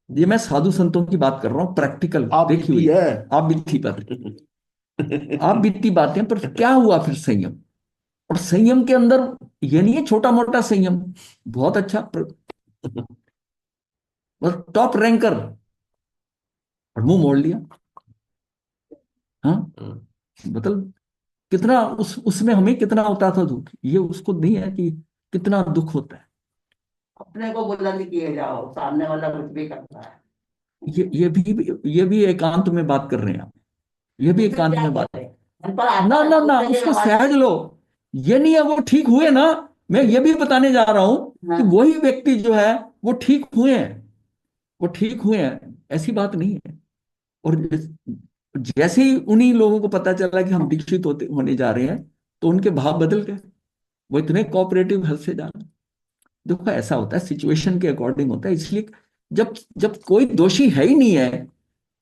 ये मैं साधु संतों की बात कर रहा हूँ, प्रैक्टिकल आप देखी बीती हुई। है। आप बीती बात, आप बीती बातें, पर क्या हुआ फिर संयम। और संयम के अंदर ये नहीं है छोटा मोटा संयम, बहुत अच्छा बस टॉप रैंकर, और मुंह मोड़ लिया। हाँ मतलब कितना उसमें हमें कितना होता था दुख, ये उसको नहीं है कि कितना दुख होता है। अपने को बुलंद किए जाओ, सामने वाला कुछ भी करता है। ये भी एकांत में बात कर रहे हैं आप, ये भी उससे एकांत क्या में बात। करे, मन पर आता ना है ना तो ना, उससे उसको हमारे। सहज लो। ये नहीं है वो ठीक हुए ना, मैं ये भी बताने जा रहा हूं कि हाँ। वही व्यक्ति जो है वो ठीक हुए हैं, वो ठीक हुए हैं, ऐसी बात नहीं है। और जैसे ही उन्हीं लोगों को पता चला कि हम दीक्षित होते होने जा रहे हैं, तो उनके भाव बदल गए, वो इतने कोऑपरेटिव हद से ज्यादा। देखो ऐसा होता है, सिचुएशन के अकॉर्डिंग होता है, इसलिए जब जब कोई दोषी है ही नहीं है,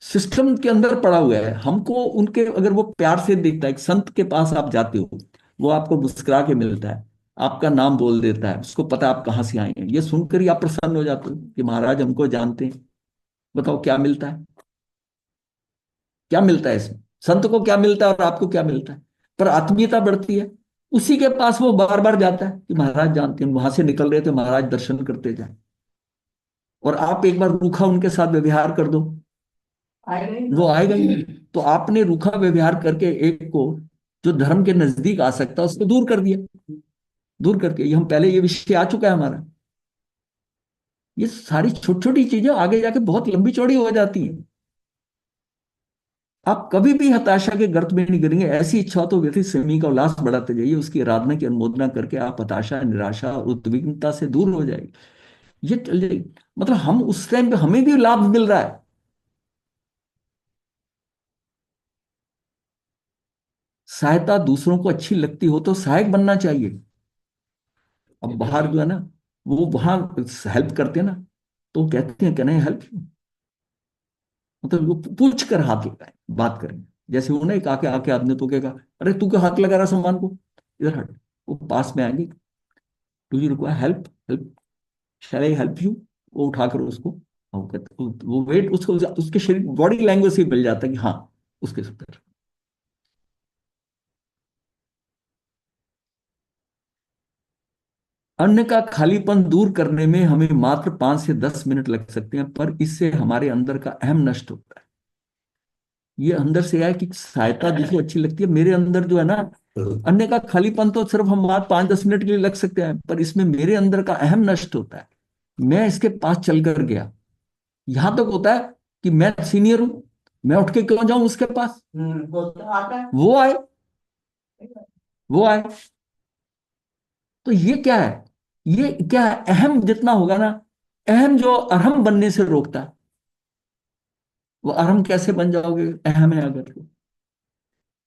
सिस्टम के अंदर पड़ा हुआ है, हमको उनके, अगर वो प्यार से देखता है, एक संत के पास आप जाते हो, वो आपको मुस्कुरा के मिलता है, आपका नाम बोल देता है, उसको पता है आप कहाँ से आए हैं, ये सुनकर ही आप प्रसन्न हो जाते हो कि महाराज हमको जानते हैं। बताओ क्या मिलता है, क्या मिलता है इसमें? संत को क्या मिलता है और आपको क्या मिलता है? पर आत्मीयता बढ़ती है। उसी के पास वो बार बार जाता है कि महाराज जानते हैं, वहां से निकल रहे थे महाराज दर्शन करते जाए। और आप एक बार रूखा उनके साथ व्यवहार कर दो, आएगा ही वो ना। आएगा ही नहीं। तो आपने रूखा व्यवहार करके एक को जो धर्म के नजदीक आ सकता है उसको दूर कर दिया। दूर करके, ये हम पहले ये विषय आ चुका है हमारा। ये सारी छोटी छोटी चीजें आगे जाके बहुत लंबी चौड़ी हो जाती हैं। आप कभी भी हताशा के गर्त में नहीं गिरेंगे। ऐसी इच्छा हो तो व्यक्ति स्वयं का उल्लास बढ़ाते जाइए, उसकी आराधना की अनुमोदना करके आप हताशा, निराशा और उद्विग्नता से दूर हो जाएगी। ये चल जाएगी। मतलब हम उस टाइम पे हमें भी लाभ मिल रहा है। सहायता दूसरों को अच्छी लगती हो तो सहायक बनना चाहिए। अब बाहर जो है ना, वो वहां हेल्प करते हैं ना, तो कहते हैं कि नहीं हेल्प, मतलब वो पूछ कर हाथ लगाए बात करें। जैसे वो ना एक आके आके आदमी तो कहेगा, अरे तू क्यों हाथ लगा रहा सामान को, इधर हट। वो पास में आएंगे, to you require help, help, shall I help you. वो उठाकर उसको, वो वेट उसको उसके शरीर बॉडी लैंग्वेज से मिल जाता है कि हाँ उसके सुतर। अन्य का खालीपन दूर करने में हमें मात्र 5 से 10 मिनट लग सकते हैं, पर इससे हमारे अंदर का अहम नष्ट होता है। ये अंदर से है कि सहायता जिसको अच्छी लगती है, मेरे अंदर जो है ना, अन्य का खालीपन तो सिर्फ हम बात 5-10 मिनट के लिए लग सकते हैं, पर इसमें मेरे अंदर का अहम नष्ट होता है। मैं इसके पास चलकर गया, यहां तक होता है कि मैं सीनियर हूं, मैं उठ के क्यों जाऊं उसके पास? वो तो आता है। वो आए, वो आए। तो ये क्या है? ये क्या है? अहम जितना होगा ना, अहम जो अहम बनने से रोकता है, वो अहम कैसे बन जाओगे? अहम है अगर तो।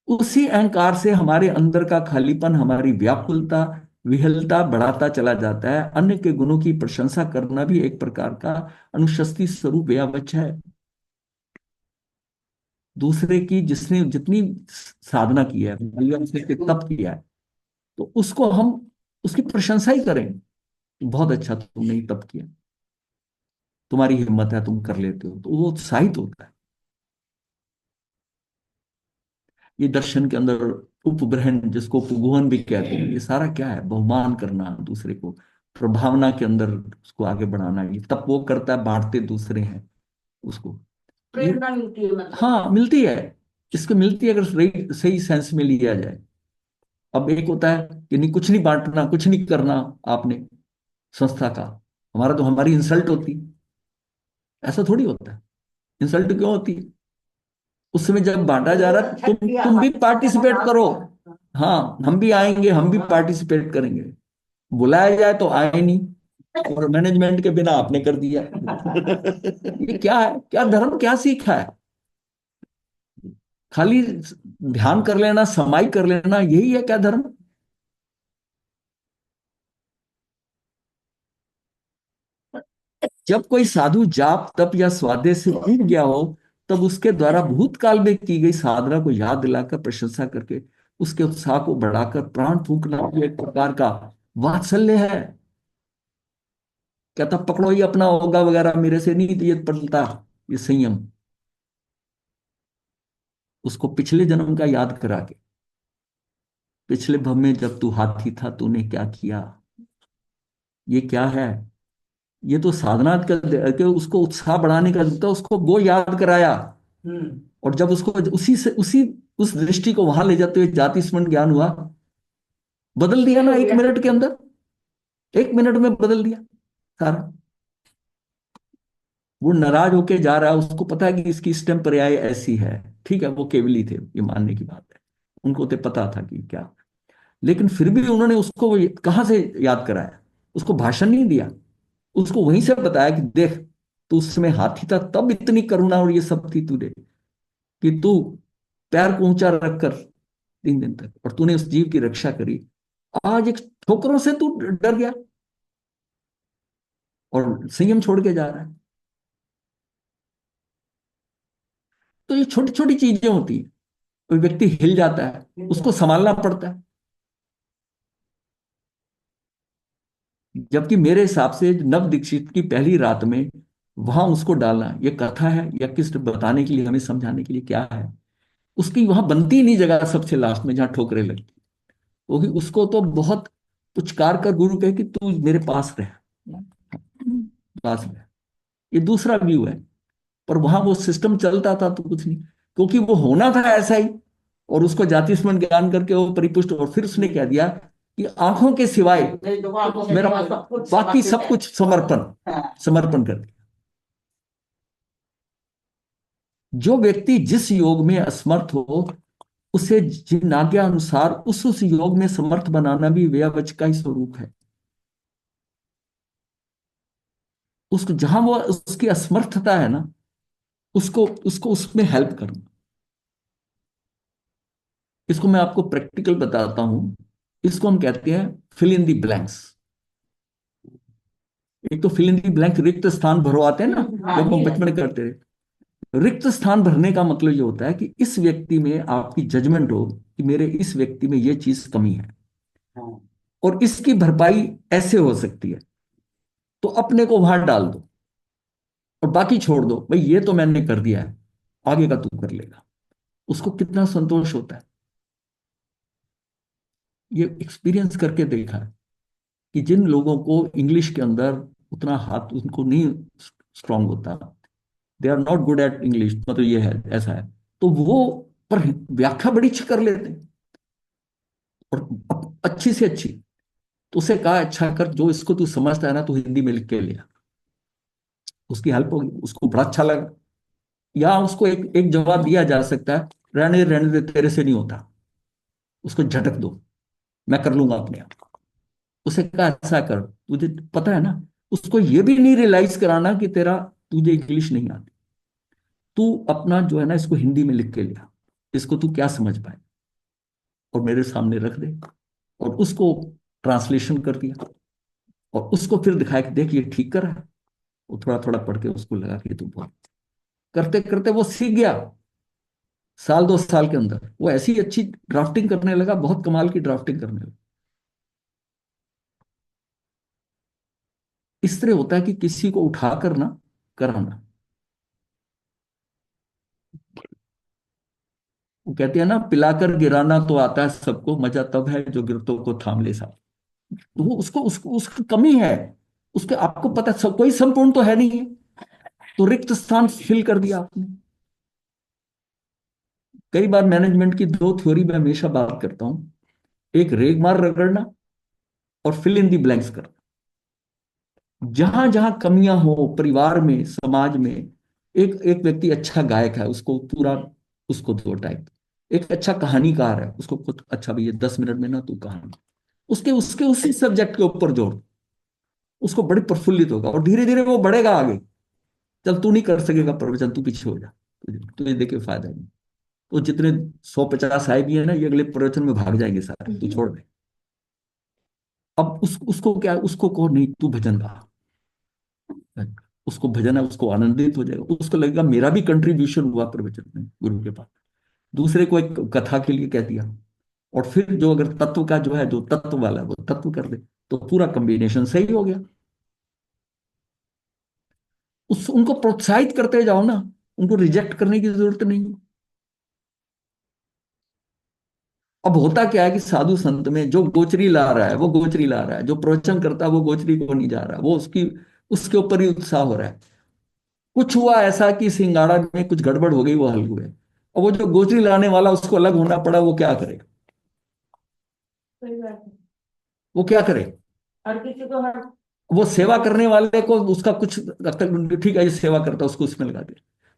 उसी अहंकार से हमारे अंदर का खालीपन, हमारी व्याकुलता, विहलता बढ़ाता चला जाता है। अन्य के गुणों की प्रशंसा करना भी एक प्रकार का अनुशस्ति स्वरूप व्यावच है। दूसरे की जिसने जितनी साधना की है, भगवान से तप किया है, तो उसको हम उसकी प्रशंसा ही करें। बहुत अच्छा तुमने ये तप किया, तुम्हारी हिम्मत है, तुम कर लेते हो, तो वो उत्साहित होता है। ये दर्शन के अंदर उपग्रहण, जिसको उपगुहन भी कहते हैं, ये सारा क्या है? बहुमान करना दूसरे को, प्रभावना के अंदर उसको आगे बढ़ाना। ये तब वो करता है, बांटते दूसरे हैं उसको। ये प्रेरणा मिलती है मतलब। हाँ मिलती है, इसको मिलती है अगर सही सही सेंस में लिया जाए। अब एक होता है कि नहीं कुछ नहीं बांटना, कुछ नहीं करना आपने संस्था का, हमारा तो हमारी इंसल्ट होती। ऐसा थोड़ी होता है। इंसल्ट क्यों होती है? उस समय जब बांटा जा रहा है, तुम भी पार्टिसिपेट करो। हाँ हम भी आएंगे, हम भी पार्टिसिपेट करेंगे। बुलाया जाए तो आए नहीं, और मैनेजमेंट के बिना आपने कर दिया। ये क्या है? क्या धर्म, क्या सीखा है? खाली ध्यान कर लेना, समाई कर लेना, यही है क्या धर्म? जब कोई साधु जाप तप या स्वाध्याय से उब गया हो, तब उसके द्वारा भूतकाल में की गई साधना को याद दिलाकर प्रशंसा करके उसके उत्साह को बढ़ाकर प्राण फूंकना भी एक प्रकार का वात्सल्य है। कहता पकड़ो ये अपना होगा वगैरह, मेरे से नहीं ये पड़ता। ये संयम, उसको पिछले जन्म का याद करा के, पिछले भव में जब तू हाथी था तूने क्या किया। ये क्या है? ये तो साधना के उसको उत्साह बढ़ाने का था, उसको वो याद कराया। हम्म। और जब उसको उसी से उसी उस दृष्टि को वहां ले जाते हुए जाति स्मरण ज्ञान हुआ, बदल दिया ना 1 मिनट के अंदर। 1 मिनट में बदल दिया सारा। वो नाराज होके जा रहा है, उसको पता है कि इसकी स्टेम पर्याय ऐसी है। ठीक है, वो केवली थे, ये मानने की बात है, उनको तो पता था कि क्या। लेकिन फिर भी उन्होंने उसको कहां से याद कराया? उसको भाषण नहीं दिया, उसको वहीं से बताया कि देख, तू उस समय हाथी था तब इतनी करुणा और ये सब थी तुझे, कि तू पैर को ऊंचा रखकर 3 दिन तक, और तूने उस जीव की रक्षा करी। आज एक ठोकरों से तू डर गया और संयम छोड़ के जा रहा है। तो ये छोटी छोटी चीजें होती है। कोई व्यक्ति हिल जाता है, उसको संभालना पड़ता है। जबकि मेरे हिसाब से नव दीक्षित की पहली रात में वहां उसको डालना, ये कथा है या किस बताने के लिए, हमें समझाने के लिए क्या है, उसकी वहां बनती ही नहीं जगह सबसे लास्ट में जहां ठोकरें लगती। क्योंकि उसको तो बहुत पुचकार कर गुरु कहे कि तू मेरे पास रह, पास रह। ये दूसरा व्यू है। पर वहां वो सिस्टम चलता था तो कुछ नहीं, क्योंकि वो होना था ऐसा ही। और उसको जाति स्मरण ज्ञान करके वो परिपुष्ट, और फिर उसने कह दिया कि आंखों के सिवाय मेरी दो आंखों के मेरा सिवा सब कुछ बाकी समर्पित सब है। कुछ समर्पण, हाँ, समर्पण कर दिया। जो व्यक्ति जिस योग में असमर्थ हो, उसे जिन आज्ञा अनुसार उस योग में समर्थ बनाना भी व्यवच का ही स्वरूप है। उसको जहां वो उसकी असमर्थता है ना, उसको उसको उसमें हेल्प करना। इसको मैं आपको प्रैक्टिकल बताता हूं। इसको हम कहते हैं फिल इन दी ब्लैंक्स। एक तो फिल इन दी ब्लैंक, रिक्त स्थान भरो, आते हैं ना, हाँ, जब हम ये बचपन में करते रहे। रिक्त स्थान भरने का मतलब ये होता है कि इस व्यक्ति में आपकी जजमेंट हो कि मेरे इस व्यक्ति में ये चीज कमी है, हाँ, और इसकी भरपाई ऐसे हो सकती है, तो अपने को वहां डाल दो और बाकी छोड़ दो, भाई ये तो मैंने कर दिया है, आगे का तू कर लेगा। उसको कितना संतोष होता है। ये एक्सपीरियंस करके देखा है कि जिन लोगों को इंग्लिश के अंदर उतना हाथ उनको नहीं स्ट्रांग होता, they are not good at English, मतलब ये है, ऐसा है, तो वो पर व्याख्या बड़ी अच्छी कर लेते हैं, और अच्छी से अच्छी। तो उसे कहा अच्छा कर, जो इसको तू समझता है ना, तू हिंदी में लिख के ले आ। उसकी हेल्प होगी, उसको बड़ा अच्छा लगा। या उसको एक एक जवाब दिया जा सकता है, रहने दे, तेरे से नहीं होता, उसको झटक दो, मैं कर लूंगा अपने आप। उसे कहा ऐसा कर, तुझे पता है ना। उसको ये भी नहीं रियलाइज कराना कि तेरा तुझे इंग्लिश नहीं आती, तू अपना जो है ना इसको हिंदी में लिख के लिया, इसको तू क्या समझ पाए, और मेरे सामने रख दे। और उसको ट्रांसलेशन कर दिया, और उसको फिर दिखाया कि देख ये ठीक कर रहा है। वो थोड़ा थोड़ा पढ़ के उसको लगा कि तू बोल। करते करते वो सीख गया। साल 2 साल के अंदर वो ऐसी अच्छी ड्राफ्टिंग करने लगा, बहुत कमाल की ड्राफ्टिंग करने लगा। इस तरह होता है कि किसी को उठा कर ना कराना। वो कहते हैं ना, पिलाकर गिराना तो आता है सबको, मजा तब है जो गिरतों को थाम ले साथ। तो वो उसको उसकी कमी है। उसके आपको पता है, सब कोई संपूर्ण तो है नहीं है, तो रिक्त स्थान फिल कर दिया आपने। कई बार मैनेजमेंट की दो थ्योरी में हमेशा बात करता हूं, एक रेग मार रगड़ना, और फिल इन दी ब्लैंक्स करना। जहां जहां कमियां हो परिवार में, समाज में, एक एक व्यक्ति अच्छा गायक है, उसको पूरा, उसको दो टाइप। एक अच्छा कहानीकार है, उसको खुद अच्छा भी, ये 10 मिनट में ना तू कहानी, उसके उसके उसी सब्जेक्ट के ऊपर जोड़, उसको बड़ी प्रफुल्लित होगा, और धीरे धीरे वो बढ़ेगा आगे। चल तू नहीं कर सकेगा प्रवचन, तू पीछे हो जा, तुझे देखे फायदा नहीं। तो जितने 150 आए भी है ना, ये अगले प्रवचन में भाग जाएंगे सारे, तू छोड़ दे। अब उसको क्या, उसको कहो नहीं तू भजन गा, उसको भजन है, उसको आनंदित हो जाएगा, उसको लगेगा मेरा भी कंट्रीब्यूशन हुआ प्रवचन में गुरु के पास। दूसरे को एक कथा के लिए कह दिया, और फिर जो अगर तत्व का जो है, जो तत्व वाला है वो तत्व कर दे, तो पूरा कॉम्बिनेशन सही हो गया। उनको प्रोत्साहित करते जाओ ना, उनको रिजेक्ट करने की जरूरत नहीं है। अब होता क्या है कि साधु संत में जो गोचरी ला रहा है वो गोचरी ला रहा है, जो प्रवचन करता है वो गोचरी को नहीं जा रहा, वो उसकी उसके ऊपर ही उत्साह हो रहा है। कुछ हुआ ऐसा कि सिंगाड़ा में कुछ गड़बड़ हो गई, वो हल हुए, और वो जो गोचरी लाने वाला उसको अलग होना पड़ा, वो क्या करे, सही बात है। वो क्या करे। हर किसी को हर वो सेवा करने वाले को उसका कुछ ठीक है, ये सेवा करता है, उसको उसमें लगा दे।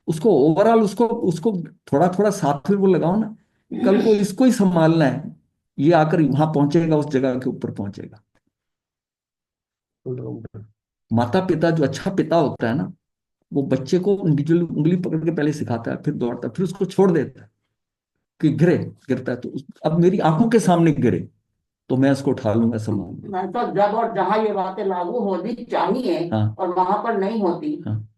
उसको ओवरऑल उसको उसको थोड़ा थोड़ा साथ में वो लगाओ ना, कल को इसको ही संभालना है, ये आकर वहां पहुंचेगा, उस जगह के ऊपर पहुंचेगा। माता पिता जो अच्छा पिता होता है ना, वो बच्चे को इंडिविजुअल उंगली पकड़ के पहले सिखाता है, फिर दौड़ता है, फिर उसको छोड़ देता है कि गिरता है तो अब मेरी आंखों के सामने गिरे तो मैं उसको उठा लूंगा, संभाल लूंगा। नहीं तो जब और जहां ये बातें लागू होनी चाहिए हाँ और वहां पर नहीं होती, हाँ।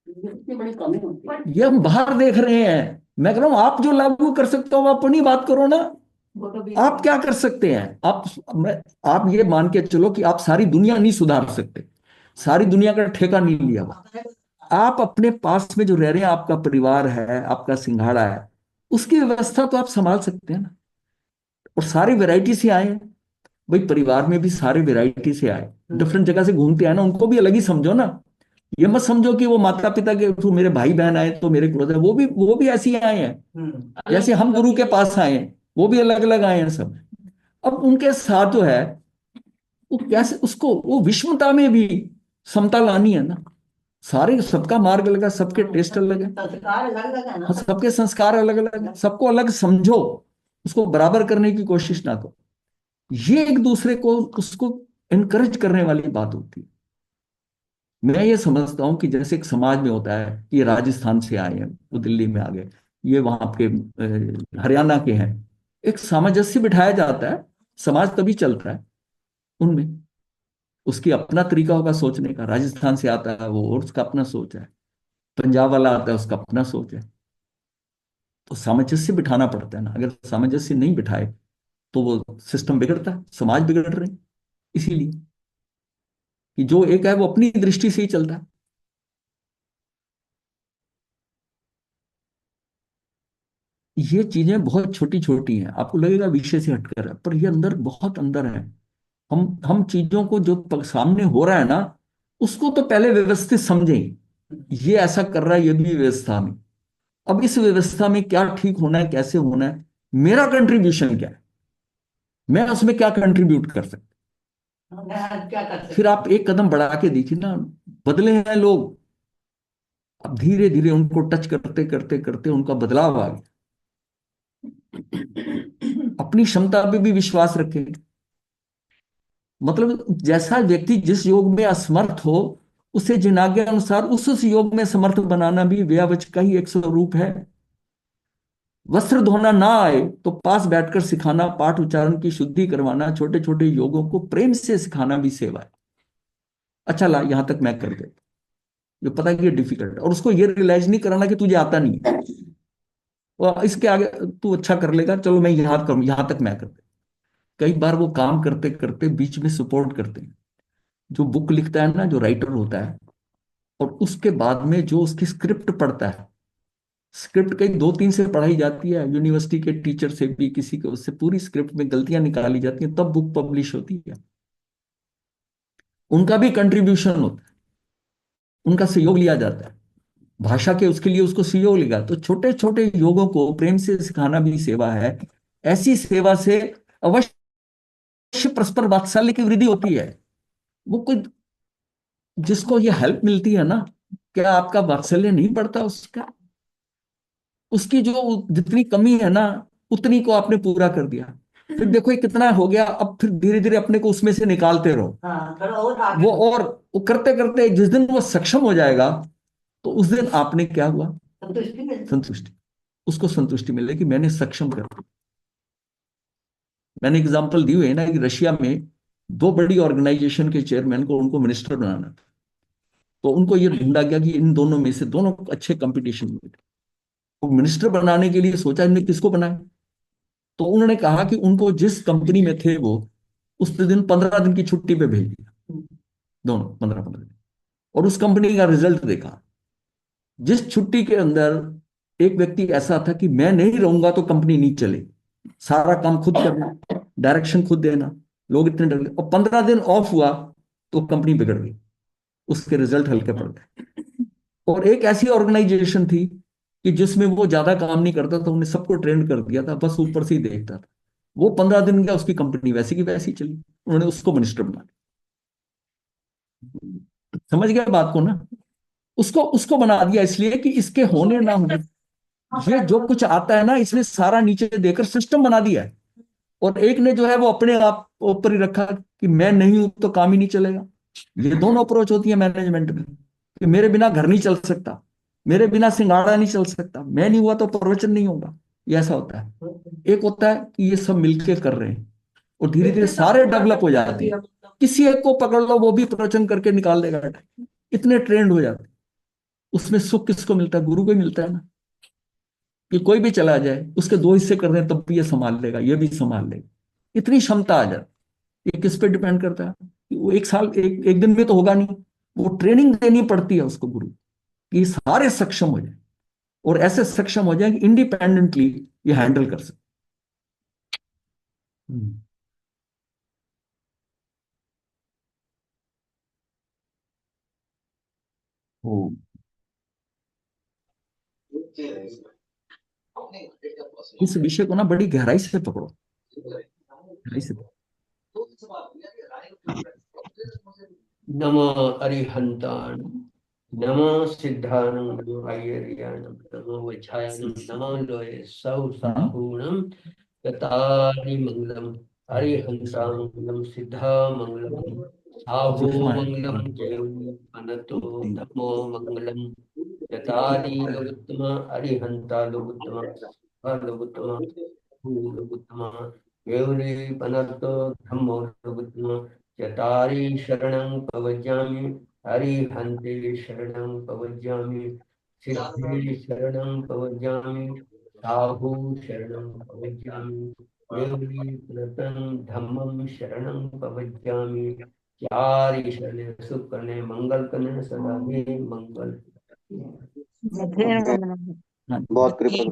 इतनी बड़ी कमी होती है। ये हम बाहर देख रहे हैं, मैं कह रहा हूं आप जो लागू कर सकते हो आप अपनी बात करो ना। वो तो भी आप क्या कर सकते हैं? आप ये मान के चलो कि आप सारी दुनिया नहीं सुधार सकते, सारी दुनिया का ठेका नहीं लिया हुआ। आप अपने पास में जो रह रहे हैं, आपका परिवार है, आपका सिंघाड़ा है, उसकी व्यवस्था तो आप संभाल सकते हैं ना। और सारी वैरायटी से आए हैं भाई, परिवार में भी सारे वैरायटी से आए, डिफरेंट जगह से घूमते आए ना, उनको भी अलग ही समझो ना। ये मत समझो कि वो माता पिता के थ्रू मेरे भाई बहन आए तो मेरे क्लोज है, वो भी ऐसे ही आए हैं जैसे हम गुरु के पास आए हैं, वो भी अलग अलग आए हैं सब। अब उनके साथ जो है, वो कैसे उसको वो विषमता में भी समता लानी है ना। सारे सबका मार्ग अलग है, सबके टेस्ट अलग है, संस्कार अलग अलग है ना। हाँ, सबके संस्कार अलग अलग है, सबको अलग समझो, उसको बराबर करने की कोशिश ना करो। ये एक दूसरे को उसको इनकरेज करने वाली बात होती है। मैं ये समझता हूँ कि जैसे एक समाज में होता है कि ये राजस्थान से आए हैं, वो दिल्ली में आ गए, ये वहां के हरियाणा के हैं, एक सामंजस्य बिठाया जाता है, समाज तभी चलता है उनमें। उसकी अपना तरीका होगा सोचने का, राजस्थान से आता है वो और उसका अपना सोच है, पंजाब वाला आता है उसका अपना सोच है। तो सामंजस्य बिठाना पड़ता है ना, अगर सामंजस्य नहीं बिठाए तो वो सिस्टम बिगड़ता है, समाज बिगड़ रहे हैं। इसीलिए कि जो एक है वो अपनी दृष्टि से ही चलता है। ये चीजें बहुत छोटी छोटी हैं, आपको लगेगा विषय से हटकर है, पर ये अंदर बहुत अंदर है। हम चीजों को जो सामने हो रहा है ना, उसको तो पहले व्यवस्थित समझें। ये ऐसा कर रहा है, ये भी व्यवस्था में। अब इस व्यवस्था में क्या ठीक होना है, कैसे होना है, मेरा कंट्रीब्यूशन क्या है, मैं उसमें क्या कंट्रीब्यूट कर सकता। मैं क्या कर फिर सकती आप एक कदम बढ़ा के देखिए ना, बदले हैं लोग। अब धीरे धीरे उनको टच करते करते करते उनका बदलाव आ गया। हूँ। अपनी क्षमता पे भी विश्वास रखें। मतलब जैसा व्यक्ति जिस योग में असमर्थ हो, उसे जिन के अनुसार उस योग में समर्थ बनाना भी व्यावच का ही एक स्वरूप है। वस्त्र धोना ना आए तो पास बैठकर सिखाना, पाठ उच्चारण की शुद्धि करवाना, छोटे छोटे योगों को प्रेम से सिखाना भी सेवा है। अच्छा ला, यहां तक मैं कर दे, जो पता है कि ये डिफिकल्ट है, और उसको ये रियलाइज नहीं कराना कि तुझे आता नहीं है, और इसके आगे तू अच्छा कर लेगा, चलो मैं यहां करूं, यहां तक मैं कर दे। कई बार वो काम करते करते बीच में सपोर्ट करते हैं। जो बुक लिखता है ना, जो राइटर होता है, और उसके बाद में जो उसकी स्क्रिप्ट पढ़ता है, स्क्रिप्ट कई दो तीन से पढ़ाई जाती है, यूनिवर्सिटी के टीचर से भी, किसी को, उससे पूरी स्क्रिप्ट में गलतियां निकाली जाती हैं, तब बुक पब्लिश होती है। उनका भी कंट्रीब्यूशन होता है, उनका सहयोग लिया जाता है, भाषा के उसके लिए उसको सहयोग लेगा। तो छोटे छोटे योगों को प्रेम से सिखाना भी सेवा है। ऐसी सेवा से अवश्य परस्पर वात्सल्य की वृद्धि होती है। वो कोई जिसको ये हेल्प मिलती है ना, क्या आपका वात्सल्य नहीं बढ़ता उसका? उसकी जो जितनी कमी है ना, उतनी को आपने पूरा कर दिया। फिर देखो ये कितना हो गया, अब फिर धीरे धीरे अपने को उसमें से निकालते रहो। हाँ थोड़ा और आगे वो और वो करते करते जिस दिन वो सक्षम हो जाएगा, तो उस दिन आपने क्या हुआ? संतुष्टि मिलती संतुष्टि। उसको संतुष्टि मिले कि मैंने सक्षम कर दिया। मैंने एग्जांपल दी हुई है ना कि रशिया में दो बड़ी ऑर्गेनाइजेशन के चेयरमैन को, उनको मिनिस्टर बनाना था। तो उनको ये ढूंढा गया कि इन दोनों में से दोनों अच्छे कंपटीशन में थे। तो मिनिस्टर बनाने के लिए सोचा इनमें किसको बनाए। तो उन्होंने कहा कि उनको जिस कंपनी में थे वो, उस दिन 15 दिन की छुट्टी पे भेज दिया, दोनों 15 15 दिन। और उस कंपनी का रिजल्ट देखा। जिस छुट्टी के अंदर एक व्यक्ति ऐसा था कि मैं नहीं रहूंगा तो कंपनी नहीं चलेगी, सारा काम खुद करना, डायरेक्शन खुद देना, लोग इतने डर गए, और 15 दिन ऑफ हुआ तो कंपनी बिगड़ गई, उसके रिजल्ट हल्के पड़ गए। और एक ऐसी ऑर्गेनाइजेशन थी कि जिसमें वो ज्यादा काम नहीं करता था, उन्हें सबको ट्रेंड कर दिया था, बस ऊपर से ही देखता था। वो 15 दिन गया, उसकी कंपनी वैसी की वैसी चली, उन्होंने उसको मिनिस्टर बना दिया। समझ गया बात को ना? उसको उसको बना दिया इसलिए कि इसके होने ना होने, ये जो कुछ आता है ना, इसने सारा नीचे देकर सिस्टम बना दिया है। और एक ने जो है वो अपने आप ऊपर ही रखा कि मैं नहीं हूं तो काम ही नहीं चलेगा। ये दोनों अप्रोच होती है मैनेजमेंट में, कि मेरे बिना घर नहीं चल सकता, मेरे बिना सिंगाड़ा नहीं चल सकता, मैं नहीं हुआ तो प्रवचन नहीं होगा। ये ऐसा होता है। एक होता है कि ये सब मिलके कर रहे हैं, और धीरे धीरे सारे डेवलप हो जाते हैं। किसी एक को पकड़ लो, वो भी प्रवचन करके निकाल देगा, इतने ट्रेंड हो जाते हैं। उसमें सुख किसको मिलता है? गुरु को ही मिलता है ना। कि कोई भी चला जाए, उसके दो हिस्से कर दें तब भी ये संभाल लेगा, ये भी संभाल लेगा। इतनी क्षमता आ जाए। ये किस पे डिपेंड करता है कि वो एक साल एक दिन में तो होगा नहीं, वो ट्रेनिंग देनी पड़ती है उसको गुरु, कि सारे सक्षम हो जाए और ऐसे सक्षम हो जाए कि इंडिपेंडेंटली ये हैंडल कर सके। हम्म। ओ, इस विषय को ना बड़ी गहराई से पकड़ो, गहराई से पकड़ो। नमो अरिहंताण, नमो सिद्धानं, नमो आयर्याणं, नमो वज्रायणं, नमो लोये सौ हम्म। साहूणं गतानि मंगलम। अरिहंतां मंगलम, सिद्धा मंगलम, साहू सूक्ष्म है। मंगलम, जयं अनतो धम्मो मंगलम। गतानि लोकोत्तम, अरिहंता लोकोत्तम, लोकोत्तम, लोकोत्तम, गौरी पनतो धम्मो लोकोत्तम। चतारी शरणं पवज्यामि, हरिहन्ते शरणं पवज्यामि, सिद्धे शरणं पवज्यामि, साहू शरणं पवज्यामि, गौरीपनतं धम्मं शरणं पवज्यामि। चारि शरण सुख करने, मंगल करने, सदा में मंगल। हाँ। बहुत कृपा